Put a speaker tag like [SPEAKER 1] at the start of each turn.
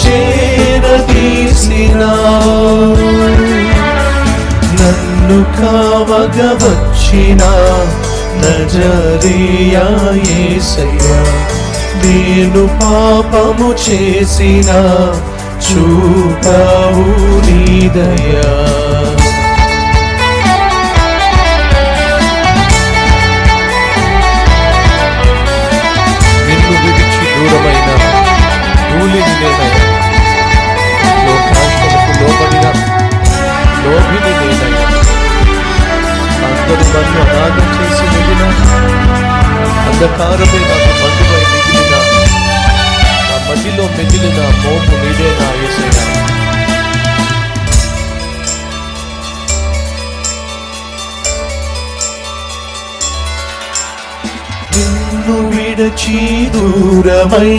[SPEAKER 1] చేరదీసినావు. నన్ను కావగా వచ్చిన నజరేయా యేసయ్యా, నేను పాపము చేసిన చూపావు నీ దయా. నిన్ను విడిచి దూరమైన ధూళిని నేనయ్యా, లోకాశలకు లోబడిన లోభిని నేనయ్యా. అందరూ నన్ను అనాథం చేసి వెళ్ళిన, అంధకారమే నాకు బంధువై మిగిలిన, నా మదిలో మిగిలిన మోము నీదే నా యేసయ్యా. నిన్ను విడచి దూరమై